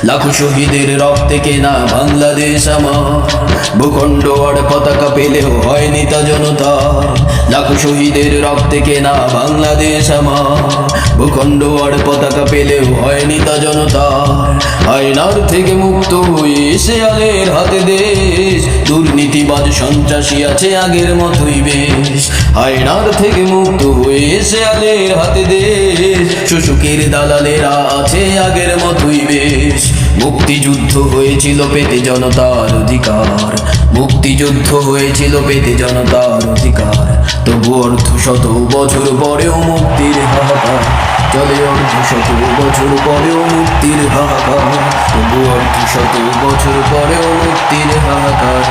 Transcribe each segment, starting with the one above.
লাখো শহীদের রক্তে কেনা বাংলাদেশ আমার, ভূখণ্ড আর পতাকা পেলেও হয়নি তা জনতার। লাখো শহীদের রক্তে কেনা বাংলাদেশ আমার, ভূখণ্ড আর পতাকা পেলেও হয়নি তা জনতার। আয়নার থেকে মুক্ত হয়ে শেয়ালের হাতে দেশ, দুর্নীতিবাজ সন্ত্রাসী আছে আগের মতোই বেশ। আয়নার থেকে মুক্ত হয়ে শেয়ালের হাতে দেশ, শোষকের দালালেরা আছে আগের মতোই বেশ। মুক্তিযুদ্ধ হয়েছিল পেতে জনতার অধিকার, মুক্তিযুদ্ধ হয়েছিল পেতে জনতার অধিকার। তবু অর্ধশত বছর পরেও মুক্তির হাহাকার চলে, অর্ধশত বছর পরেও মুক্তির হাহাকার। তবু অর্ধশত বছর পরেও মুক্তির হাহাকার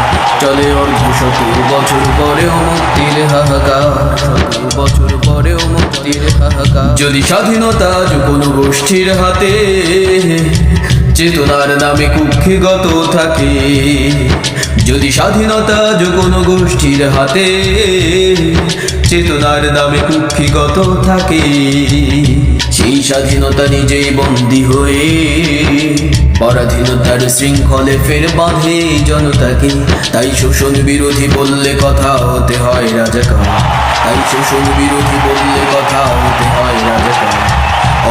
চলে, অর্ধশত বছর পরেও মুক্তির হাহাকার, শত বছর পরেও মুক্তির হাহাকার। যদি স্বাধীনতা কোনো গোষ্ঠীর হাতে, চেতনার নামে কুক্ষিগত থাকে। যদি স্বাধীনতা কোনো গোষ্ঠীর হাতে, চেতনার নামে কুক্ষিগত থাকে, সেই স্বাধীনতা নিজেই বন্দী হয়ে পরাধীনতার শৃঙ্খলে ফের বাঁধে জনতাকে। তাই শোষণ বিরোধী বললে কথা হতে হয় রাজাকার, তাই শোষণ বিরোধী বললে কথা হতে হয় রাজাকার।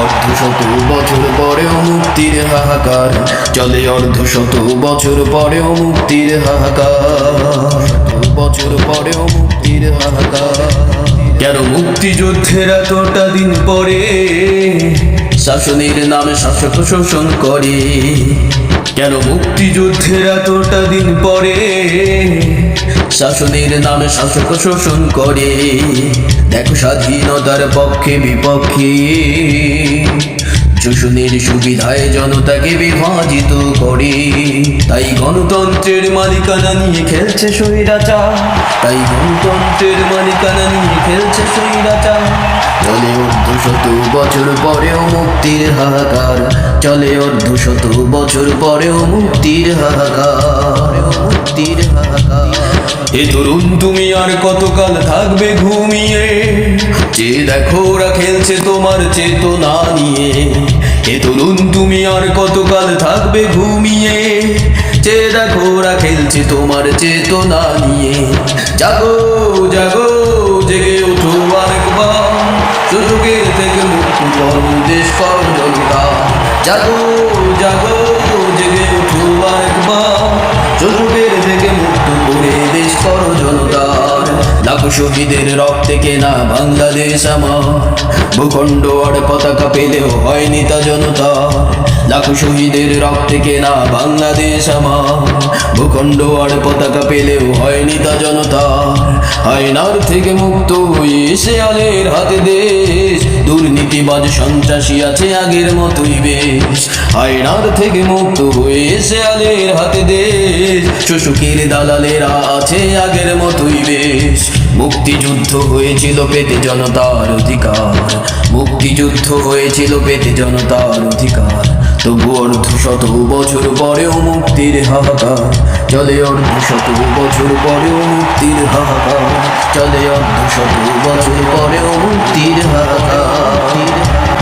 অর্ধশত বছর পরেও মুক্তির হাহাকার চলে, অর্ধশত বছর পরেও মুক্তির হাহাকার, বছর পরেও মুক্তির হাহাকার। কেন মুক্তিযুদ্ধের এতটা দিন পরে শাসনের নামে শাসক শোষণ করে? কেন মুক্তিযুদ্ধের এতটা দিন পরে শাসনের নামে শাসক শোষণ করে? দেখো স্বাধীনতার পক্ষে বিপক্ষে শোষণের সুবিধায় জনতাকে বিভাজিত করে। তাই গণতন্ত্রের মালিকানা নিয়ে খেলছে স্বৈরাচার, তাই গণতন্ত্রের মালিকানা নিয়ে খেলছে স্বৈরাচার। চলে অর্ধশত বছর পরেও মুক্তির হাহাকার চলে, অর্ধশত বছর পরেও মুক্তির হাহাকার, মুক্তির হাহাকার। এ তরুণ তুমি আর কতকাল থাকবে ঘুমিয়ে? যে দেখো ওরা খেলছে তোমার চেতনা নিয়ে। এ তরুণ তুমি আর কতকাল থাকবে ঘুমিয়ে? যে দেখো ওরা খেলছে তোমার চেতনা নিয়ে। জাগো জাগো জেগে ওঠো আরেকবার, শোষকের থেকে মুক্তি করো দেশ করো জনতা। জাগো জাগো জেগে ওঠো আরেকবার, শোষকের থেকে মুক্ত করে দেশ করো জনতার। লাখো শহীদের রক্তে কেনা বাংলাদেশ আমার, ভূখণ্ড আর পতাকা পেলেও হয়নি তা জনতার। লাখো শহীদের রক্তে কেনা বাংলাদেশ আমার, ভূখণ্ড আর পতাকা পেলেও হয়নি তা জনতার। আয়নার থেকে মুক্ত হয়ে শেয়ালের হাতে দেশ, দুর্নীতিবাজ সন্ত্রাসী আছে আগের মতোই বেশ। আয়নার থেকে মুক্ত হয়ে শেয়ালের হাতে দেশ, শোষকের দালালেরা আছে আগের মতোই বেশ। মুক্তিযুদ্ধ হয়েছিল পেতে জনতার অধিকার, মুক্তিযুদ্ধ হয়েছিল পেতে জনতার অধিকার। তবু অর্ধশত বছর পরেও মুক্তির হাহাকার চলে, অর্ধশত বছর পরেও মুক্তির হাহাকার চলে, অর্ধশত বছর পরেও মুক্তির হাহাকার।